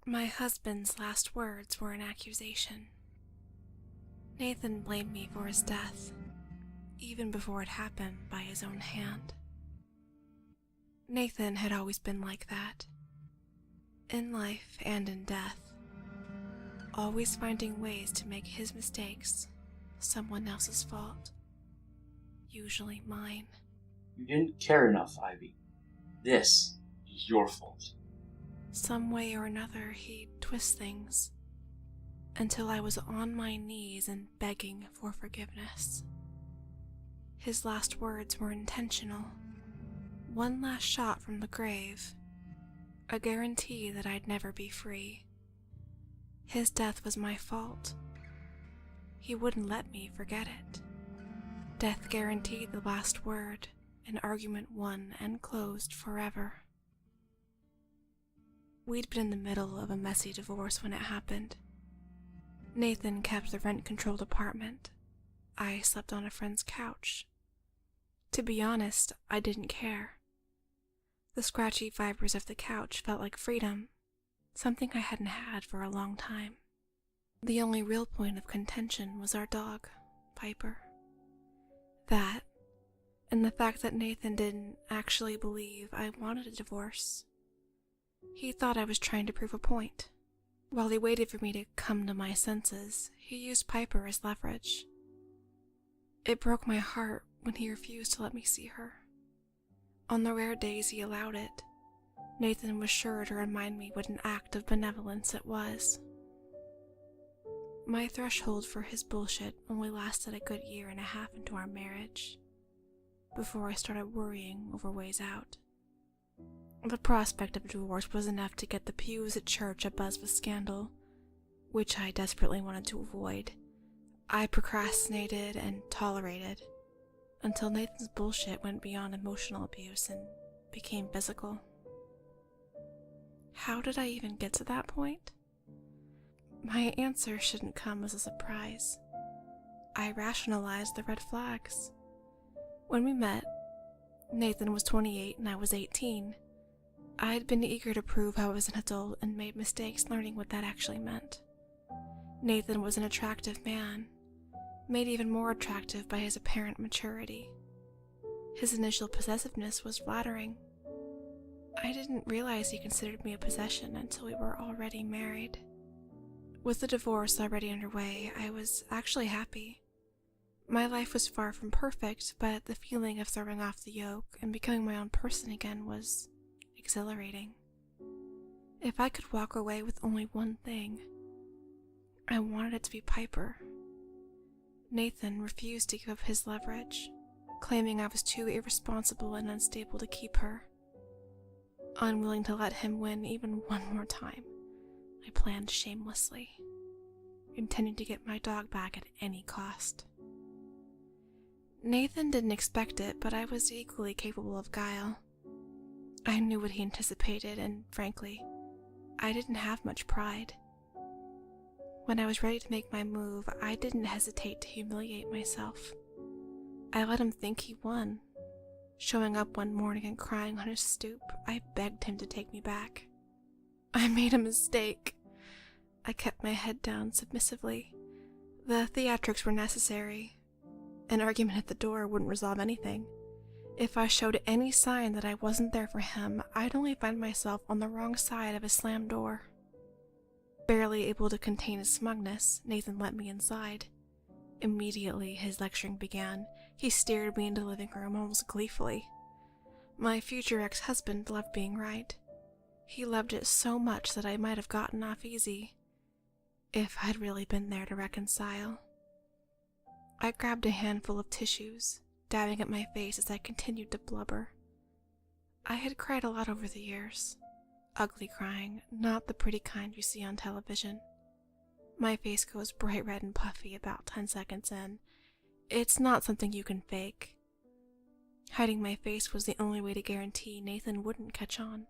My husband's last words were an accusation. Nathan blamed me for his death, even before it happened by his own hand. Nathan had always been like that, in life and in death, always finding ways to make his mistakes someone else's fault, usually mine. You didn't care enough, Ivy. This is your fault. Some way or another, he'd twist things, until I was on my knees and begging for forgiveness. His last words were intentional. One last shot from the grave, a guarantee that I'd never be free. His death was my fault. He wouldn't let me forget it. Death guaranteed the last word, an argument won and closed forever. We'd been in the middle of a messy divorce when it happened. Nathan kept the rent-controlled apartment. I slept on a friend's couch. To be honest, I didn't care. The scratchy fibers of the couch felt like freedom, something I hadn't had for a long time. The only real point of contention was our dog, Piper. That, and the fact that Nathan didn't actually believe I wanted a divorce. He thought I was trying to prove a point. While he waited for me to come to my senses, he used Piper as leverage. It broke my heart when he refused to let me see her. On the rare days he allowed it, Nathan was sure to remind me what an act of benevolence it was. My threshold for his bullshit only lasted a good year and a half into our marriage, before I started worrying over ways out. The prospect of a divorce was enough to get the pews at church abuzz with scandal, which I desperately wanted to avoid. I procrastinated and tolerated, until Nathan's bullshit went beyond emotional abuse and became physical. How did I even get to that point? My answer shouldn't come as a surprise. I rationalized the red flags. When we met, Nathan was 28 and I was 18. I had been eager to prove I was an adult and made mistakes learning what that actually meant. Nathan was an attractive man, made even more attractive by his apparent maturity. His initial possessiveness was flattering. I didn't realize he considered me a possession until we were already married. With the divorce already underway, I was actually happy. My life was far from perfect, but the feeling of throwing off the yoke and becoming my own person again was exhilarating. If I could walk away with only one thing, I wanted it to be Piper. Nathan refused to give up his leverage, claiming I was too irresponsible and unstable to keep her. Unwilling to let him win even one more time, I planned shamelessly, intending to get my dog back at any cost. Nathan didn't expect it, but I was equally capable of guile. I knew what he anticipated, and frankly, I didn't have much pride. When I was ready to make my move, I didn't hesitate to humiliate myself. I let him think he won. Showing up one morning and crying on his stoop, I begged him to take me back. I made a mistake. I kept my head down submissively. The theatrics were necessary. An argument at the door wouldn't resolve anything. If I showed any sign that I wasn't there for him, I'd only find myself on the wrong side of a slammed door. Barely able to contain his smugness, Nathan let me inside. Immediately, his lecturing began. He steered me into the living room almost gleefully. My future ex-husband loved being right. He loved it so much that I might have gotten off easy, if I'd really been there to reconcile. I grabbed a handful of tissues, dabbing at my face as I continued to blubber. I had cried a lot over the years. Ugly crying, not the pretty kind you see on television. My face goes bright red and puffy about 10 seconds in. It's not something you can fake. Hiding my face was the only way to guarantee Nathan wouldn't catch on.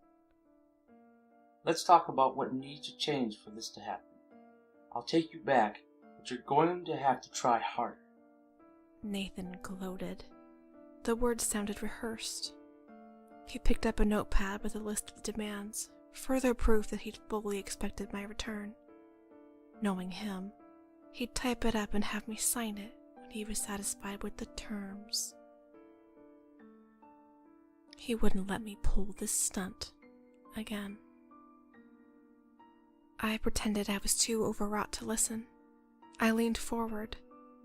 Let's talk about what needs to change for this to happen. I'll take you back, but you're going to have to try harder. Nathan gloated. The words sounded rehearsed. He picked up a notepad with a list of demands, Further proof that he'd fully expected my return. Knowing him, he'd type it up and have me sign it when he was satisfied with the terms. He wouldn't let me pull this stunt again. I pretended I was too overwrought to listen. I leaned forward,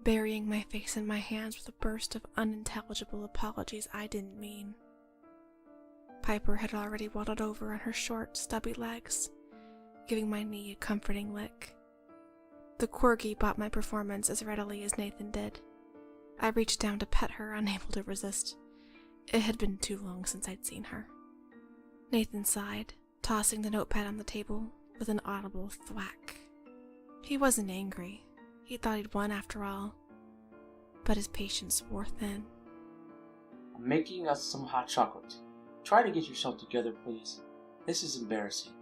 burying my face in my hands with a burst of unintelligible apologies I didn't mean. Piper had already waddled over on her short, stubby legs, giving my knee a comforting lick. The corgi bought my performance as readily as Nathan did. I reached down to pet her, unable to resist. It had been too long since I'd seen her. Nathan sighed, tossing the notepad on the table with an audible thwack. He wasn't angry. He thought he'd won after all. But his patience wore thin. I'm making us some hot chocolate. Try to get yourself together, please. This is embarrassing.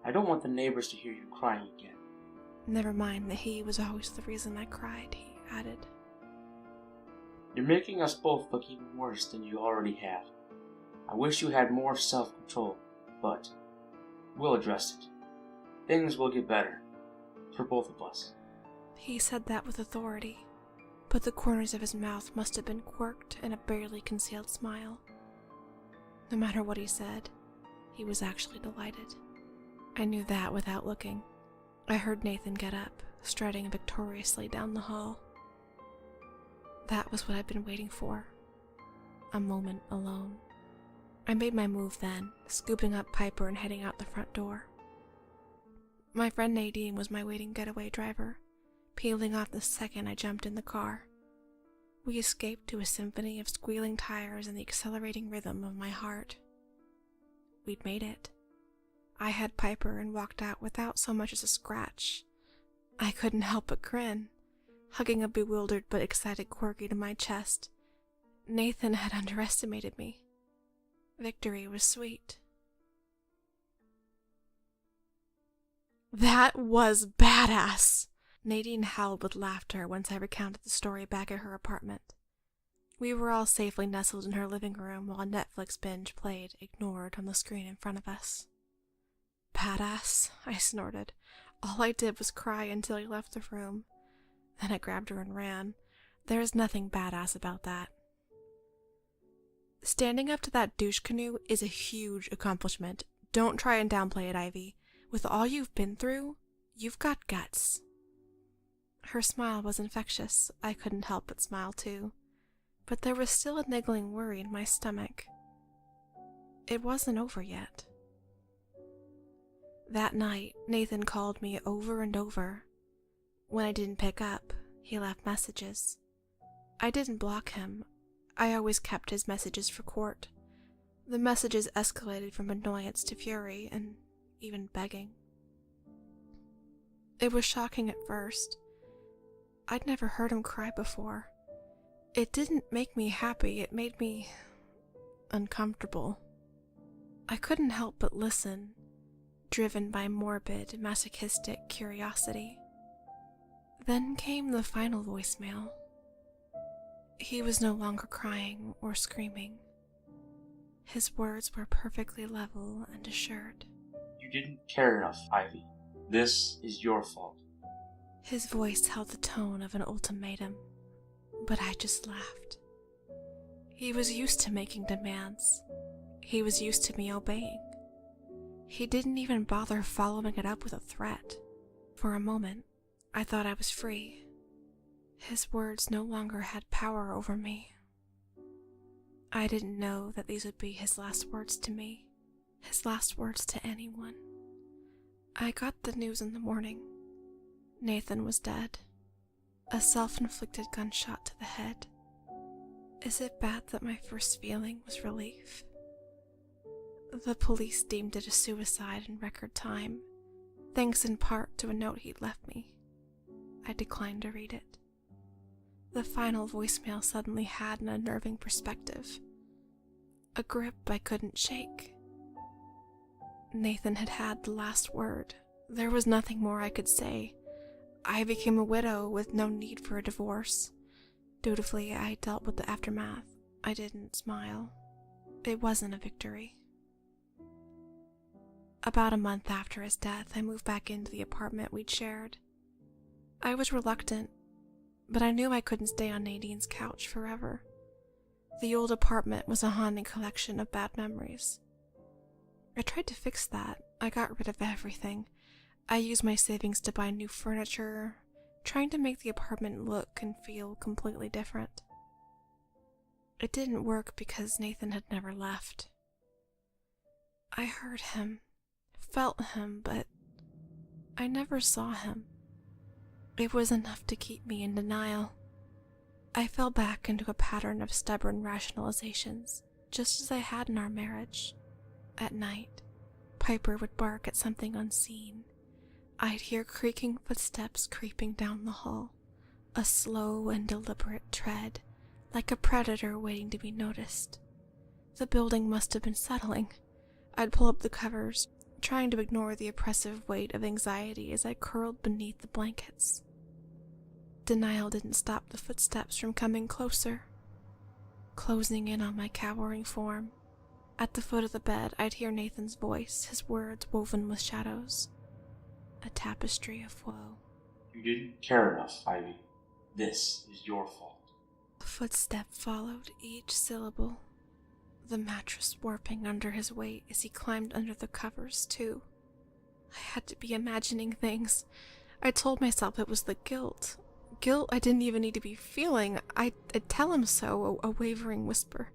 I don't want the neighbors to hear you crying again. Never mind that he was always the reason I cried, he added. You're making us both look even worse than you already have. I wish you had more self-control, but we'll address it. Things will get better. For both of us. He said that with authority, but the corners of his mouth must have been quirked in a barely concealed smile. No matter what he said, he was actually delighted. I knew that without looking. I heard Nathan get up, striding victoriously down the hall. That was what I'd been waiting for. A moment alone. I made my move then, scooping up Piper and heading out the front door. My friend Nadine was my waiting getaway driver, peeling off the second I jumped in the car. We escaped to a symphony of squealing tires and the accelerating rhythm of my heart. We'd made it. I had Piper and walked out without so much as a scratch. I couldn't help but grin, hugging a bewildered but excited corgi to my chest. Nathan had underestimated me. Victory was sweet. That was badass! Nadine howled with laughter once I recounted the story back at her apartment. We were all safely nestled in her living room while a Netflix binge played, ignored, on the screen in front of us. Badass, I snorted. All I did was cry until he left the room. Then I grabbed her and ran. There's nothing badass about that. Standing up to that douche canoe is a huge accomplishment. Don't try and downplay it, Ivy. With all you've been through, you've got guts. Her smile was infectious. I couldn't help but smile too. But there was still a niggling worry in my stomach. It wasn't over yet. That night, Nathan called me over and over. When I didn't pick up, he left messages. I didn't block him. I always kept his messages for court. The messages escalated from annoyance to fury and even begging. It was shocking at first. I'd never heard him cry before. It didn't make me happy, it made me uncomfortable. I couldn't help but listen, driven by morbid, masochistic curiosity. Then came the final voicemail. He was no longer crying or screaming. His words were perfectly level and assured. You didn't care enough, Ivy. This is your fault. His voice held the tone of an ultimatum, but I just laughed. He was used to making demands. He was used to me obeying. He didn't even bother following it up with a threat. For a moment, I thought I was free. His words no longer had power over me. I didn't know that these would be his last words to me, his last words to anyone. I got the news in the morning. Nathan was dead. A self-inflicted gunshot to the head. Is it bad that my first feeling was relief? The police deemed it a suicide in record time, thanks in part to a note he'd left me. I declined to read it. The final voicemail suddenly had an unnerving perspective. A grip I couldn't shake. Nathan had had the last word. There was nothing more I could say. I became a widow with no need for a divorce. Dutifully, I dealt with the aftermath. I didn't smile. It wasn't a victory. About a month after his death, I moved back into the apartment we'd shared. I was reluctant, but I knew I couldn't stay on Nadine's couch forever. The old apartment was a haunting collection of bad memories. I tried to fix that. I got rid of everything. I used my savings to buy new furniture, trying to make the apartment look and feel completely different. It didn't work because Nathan had never left. I heard him, felt him, but I never saw him. It was enough to keep me in denial. I fell back into a pattern of stubborn rationalizations, just as I had in our marriage. At night, Piper would bark at something unseen. I'd hear creaking footsteps creeping down the hall, a slow and deliberate tread, like a predator waiting to be noticed. The building must have been settling. I'd pull up the covers, trying to ignore the oppressive weight of anxiety as I curled beneath the blankets. Denial didn't stop the footsteps from coming closer, closing in on my cowering form. At the foot of the bed, I'd hear Nathan's voice, his words woven with shadows. A tapestry of woe. You didn't care enough, Ivy. This is your fault. A footstep followed each syllable, the mattress warping under his weight as he climbed under the covers, too. I had to be imagining things. I told myself it was the guilt. Guilt I didn't even need to be feeling. I'd tell him so, a wavering whisper,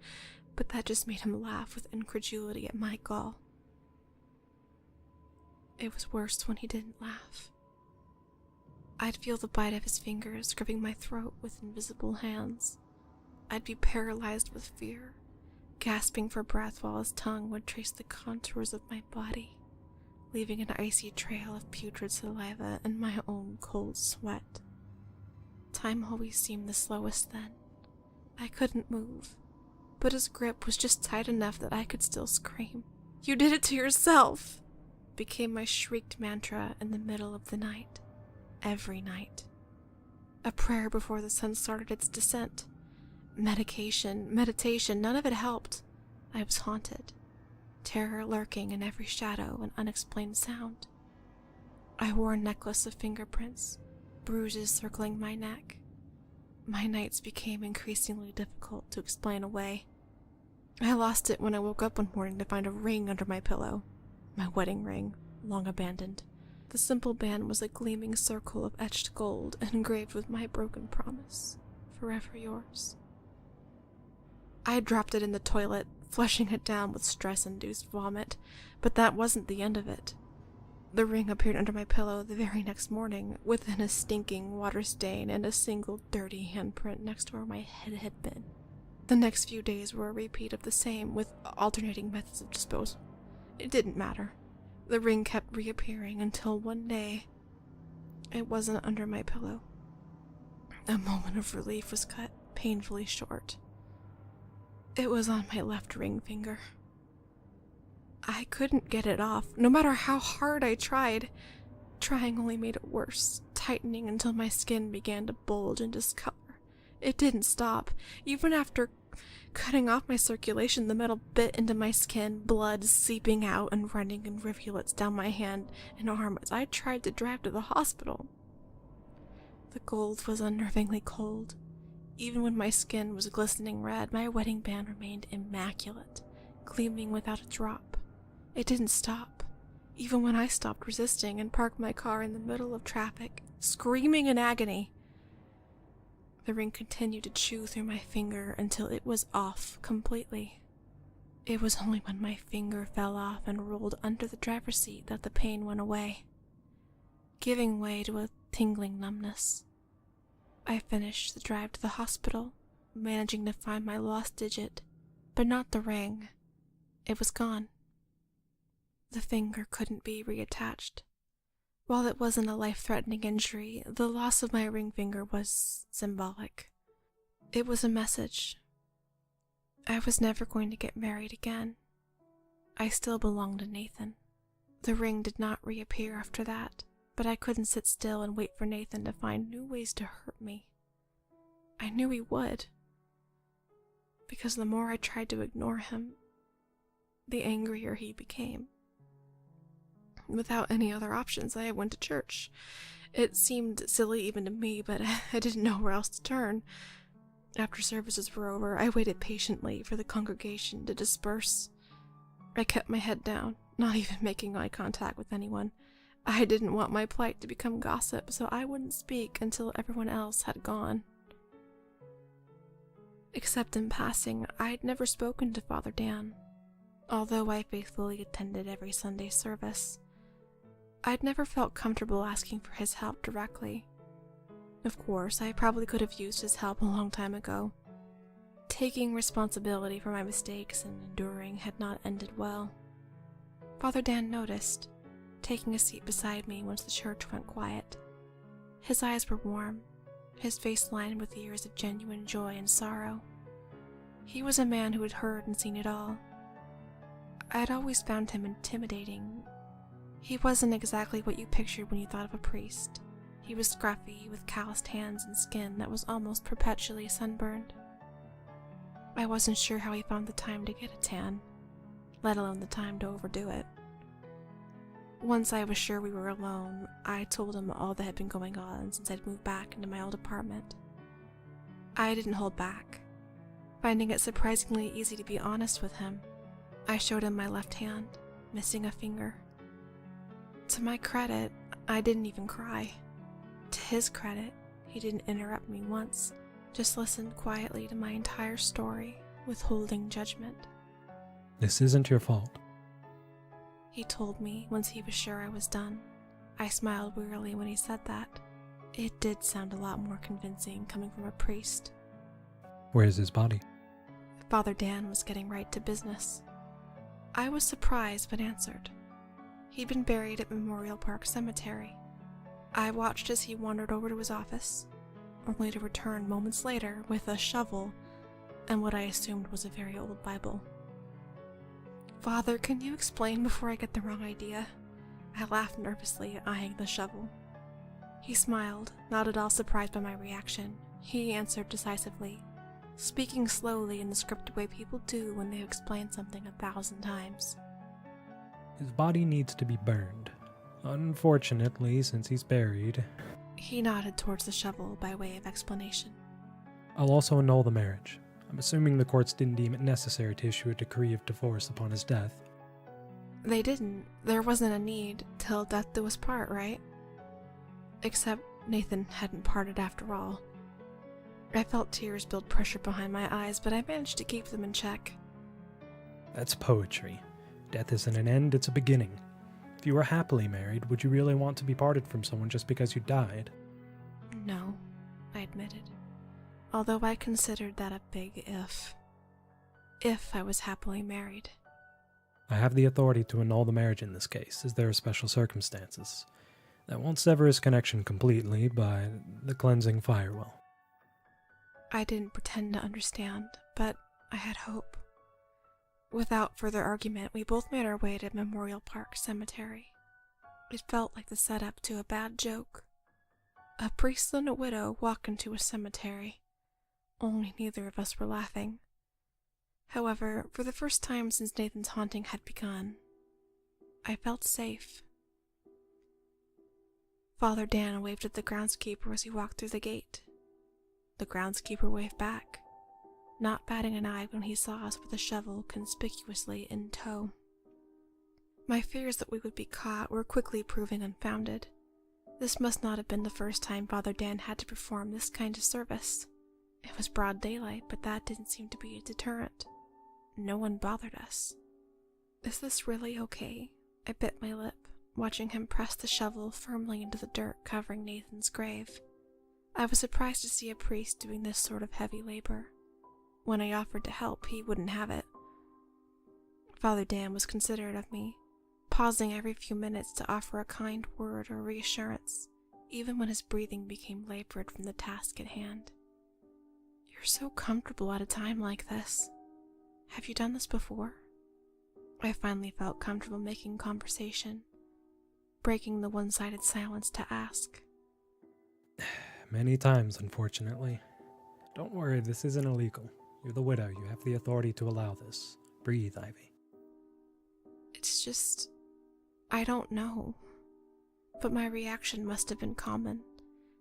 but that just made him laugh with incredulity at my gall. It was worse when he didn't laugh. I'd feel the bite of his fingers gripping my throat with invisible hands. I'd be paralyzed with fear, gasping for breath while his tongue would trace the contours of my body, leaving an icy trail of putrid saliva and my own cold sweat. Time always seemed the slowest then. I couldn't move, but his grip was just tight enough that I could still scream. "You did it to yourself!" became my shrieked mantra in the middle of the night. Every night. A prayer before the sun started its descent. Meditation, none of it helped. I was haunted. Terror lurking in every shadow and unexplained sound. I wore a necklace of fingerprints, bruises circling my neck. My nights became increasingly difficult to explain away. I lost it when I woke up one morning to find a ring under my pillow. My wedding ring, long abandoned. The simple band was a gleaming circle of etched gold engraved with my broken promise, forever yours. I had dropped it in the toilet, flushing it down with stress-induced vomit, but that wasn't the end of it. The ring appeared under my pillow the very next morning, within a stinking water stain and a single dirty handprint next to where my head had been. The next few days were a repeat of the same, with alternating methods of disposal. It didn't matter. The ring kept reappearing until one day, it wasn't under my pillow. A moment of relief was cut painfully short. It was on my left ring finger. I couldn't get it off, no matter how hard I tried. Trying only made it worse, tightening until my skin began to bulge and discolor. It didn't stop. Even after cutting off my circulation, the metal bit into my skin, blood seeping out and running in rivulets down my hand and arm as I tried to drive to the hospital. The gold was unnervingly cold. Even when my skin was glistening red, my wedding band remained immaculate, gleaming without a drop. It didn't stop, even when I stopped resisting and parked my car in the middle of traffic, screaming in agony. The ring continued to chew through my finger until it was off completely. It was only when my finger fell off and rolled under the driver's seat that the pain went away, giving way to a tingling numbness. I finished the drive to the hospital, managing to find my lost digit, but not the ring. It was gone. The finger couldn't be reattached. While it wasn't a life-threatening injury, the loss of my ring finger was symbolic. It was a message. I was never going to get married again. I still belonged to Nathan. The ring did not reappear after that, but I couldn't sit still and wait for Nathan to find new ways to hurt me. I knew he would, because the more I tried to ignore him, the angrier he became. Without any other options, I went to church. It seemed silly even to me, but I didn't know where else to turn. After services were over, I waited patiently for the congregation to disperse. I kept my head down, not even making eye contact with anyone. I didn't want my plight to become gossip, so I wouldn't speak until everyone else had gone. Except in passing, I'd never spoken to Father Dan, although I faithfully attended every Sunday service. I'd never felt comfortable asking for his help directly. Of course, I probably could have used his help a long time ago. Taking responsibility for my mistakes and enduring had not ended well. Father Dan noticed, taking a seat beside me once the church went quiet. His eyes were warm, his face lined with years of genuine joy and sorrow. He was a man who had heard and seen it all. I'd always found him intimidating. He wasn't exactly what you pictured when you thought of a priest. He was scruffy, with calloused hands and skin that was almost perpetually sunburned. I wasn't sure how he found the time to get a tan, let alone the time to overdo it. Once I was sure we were alone, I told him all that had been going on since I'd moved back into my old apartment. I didn't hold back, finding it surprisingly easy to be honest with him. I showed him my left hand, missing a finger. To my credit, I didn't even cry. To his credit, he didn't interrupt me once, just listened quietly to my entire story, withholding judgment. This isn't your fault, he told me once he was sure I was done. I smiled wearily when he said that. It did sound a lot more convincing coming from a priest. Where's his body? Father Dan was getting right to business. I was surprised but answered. He'd been buried at Memorial Park Cemetery. I watched as he wandered over to his office, only to return moments later with a shovel and what I assumed was a very old Bible. Father, can you explain before I get the wrong idea? I laughed nervously, eyeing the shovel. He smiled, not at all surprised by my reaction. He answered decisively, speaking slowly in the scripted way people do when they've explained something 1,000 times. His body needs to be burned. Unfortunately, since he's buried... He nodded towards the shovel by way of explanation. I'll also annul the marriage. I'm assuming the courts didn't deem it necessary to issue a decree of divorce upon his death. They didn't. There wasn't a need. Till death do us part, right? Except Nathan hadn't parted after all. I felt tears build pressure behind my eyes, but I managed to keep them in check. That's poetry. Death isn't an end, it's a beginning. If you were happily married, would you really want to be parted from someone just because you died? No, I admitted. Although I considered that a big if. If I was happily married. I have the authority to annul the marriage in this case, as there are special circumstances. That won't sever his connection completely, but the cleansing fire will. I didn't pretend to understand, but I had hope. Without further argument, we both made our way to Memorial Park Cemetery. It felt like the setup to a bad joke. A priest and a widow walk into a cemetery. Only neither of us were laughing. However, for the first time since Nathan's haunting had begun, I felt safe. Father Dan waved at the groundskeeper as he walked through the gate. The groundskeeper waved back, not batting an eye when he saw us with a shovel conspicuously in tow. My fears that we would be caught were quickly proving unfounded. This must not have been the first time Father Dan had to perform this kind of service. It was broad daylight, but that didn't seem to be a deterrent. No one bothered us. Is this really okay? I bit my lip, watching him press the shovel firmly into the dirt covering Nathan's grave. I was surprised to see a priest doing this sort of heavy labor. When I offered to help, he wouldn't have it. Father Dan was considerate of me, pausing every few minutes to offer a kind word or reassurance, even when his breathing became labored from the task at hand. You're so comfortable at a time like this. Have you done this before? I finally felt comfortable making conversation, breaking the one-sided silence to ask. Many times, unfortunately. Don't worry, this isn't illegal. You're the widow. You have the authority to allow this. Breathe, Ivy. It's just... I don't know, but my reaction must have been common,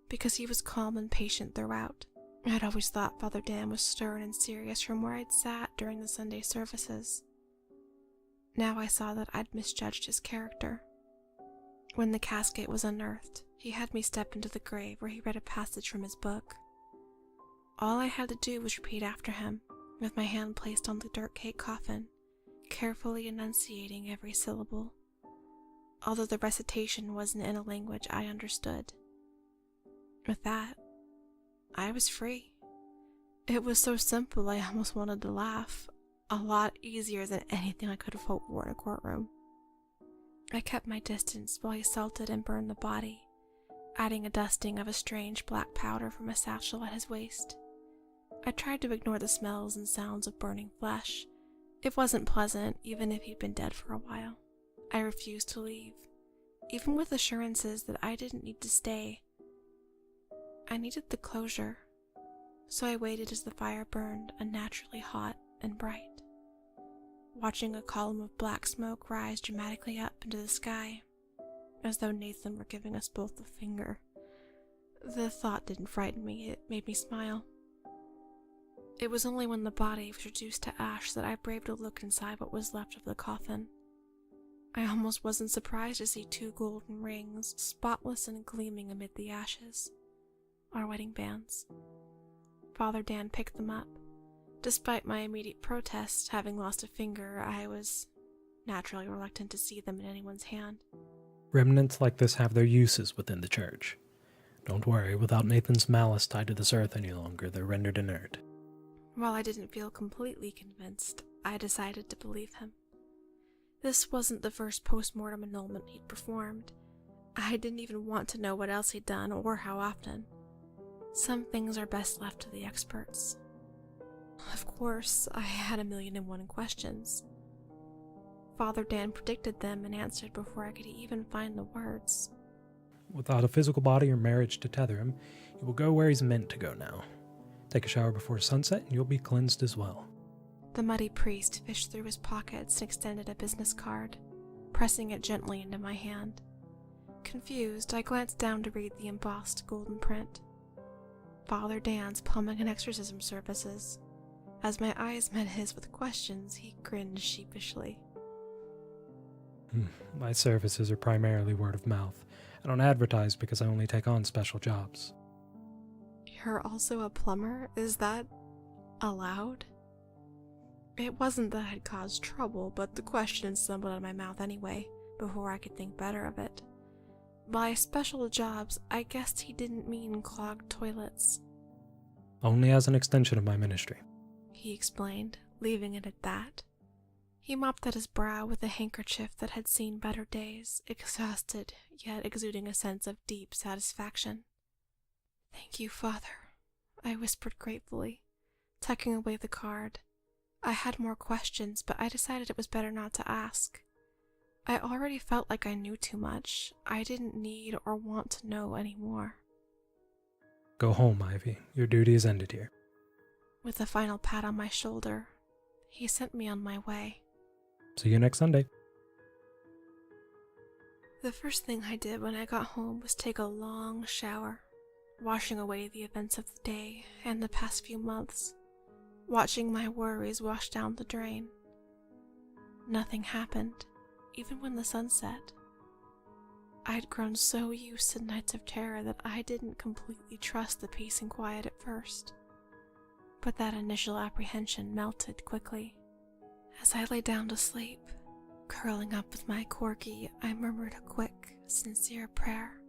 because he was calm and patient throughout. I'd always thought Father Dan was stern and serious from where I'd sat during the Sunday services. Now I saw that I'd misjudged his character. When the casket was unearthed, he had me step into the grave where he read a passage from his book. All I had to do was repeat after him, with my hand placed on the dirt cake coffin, carefully enunciating every syllable, although the recitation wasn't in a language I understood. With that, I was free. It was so simple I almost wanted to laugh, a lot easier than anything I could have hoped for in a courtroom. I kept my distance while he salted and burned the body, adding a dusting of a strange black powder from a satchel at his waist. I tried to ignore the smells and sounds of burning flesh. It wasn't pleasant, even if he'd been dead for a while. I refused to leave, even with assurances that I didn't need to stay. I needed the closure, so I waited as the fire burned unnaturally hot and bright, watching a column of black smoke rise dramatically up into the sky, as though Nathan were giving us both the finger. The thought didn't frighten me, it made me smile. It was only when the body was reduced to ash that I braved to look inside what was left of the coffin. I almost wasn't surprised to see 2 golden rings, spotless and gleaming amid the ashes. Our wedding bands. Father Dan picked them up. Despite my immediate protest, having lost a finger, I was naturally reluctant to see them in anyone's hand. Remnants like this have their uses within the church. Don't worry, without Nathan's malice tied to this earth any longer, they're rendered inert. While I didn't feel completely convinced, I decided to believe him. This wasn't the first post-mortem annulment he'd performed. I didn't even want to know what else he'd done or how often. Some things are best left to the experts. Of course, I had 1,000,001 questions. Father Dan predicted them and answered before I could even find the words. Without a physical body or marriage to tether him, he will go where he's meant to go now. Take a shower before sunset and you'll be cleansed as well. The muddy priest fished through his pockets and extended a business card, pressing it gently into my hand. Confused, I glanced down to read the embossed golden print. Father Dan's plumbing and exorcism services. As my eyes met his with questions, he grinned sheepishly. My services are primarily word of mouth. I don't advertise because I only take on special jobs. You're also a plumber? Is that allowed? It wasn't that I'd caused trouble, but the question stumbled out of my mouth anyway, before I could think better of it. By special jobs, I guessed he didn't mean clogged toilets. Only as an extension of my ministry, he explained, leaving it at that. He mopped at his brow with a handkerchief that had seen better days, exhausted, yet exuding a sense of deep satisfaction. "Thank you, Father," I whispered gratefully, tucking away the card. I had more questions, but I decided it was better not to ask. I already felt like I knew too much. I didn't need or want to know any more. Go home, Ivy. Your duty is ended here. With a final pat on my shoulder, he sent me on my way. See you next Sunday. The first thing I did when I got home was take a long shower, washing away the events of the day and the past few months, watching my worries wash down the drain. Nothing happened, even when the sun set. I'd grown so used to nights of terror that I didn't completely trust the peace and quiet at first. But that initial apprehension melted quickly. As I lay down to sleep, curling up with my corgi, I murmured a quick, sincere prayer.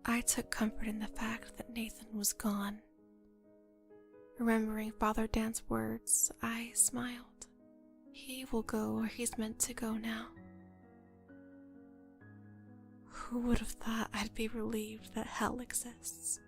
I took comfort in the fact that Nathan was gone. Remembering Father Dan's words, I smiled. He will go where he's meant to go now. Who would have thought I'd be relieved that hell exists?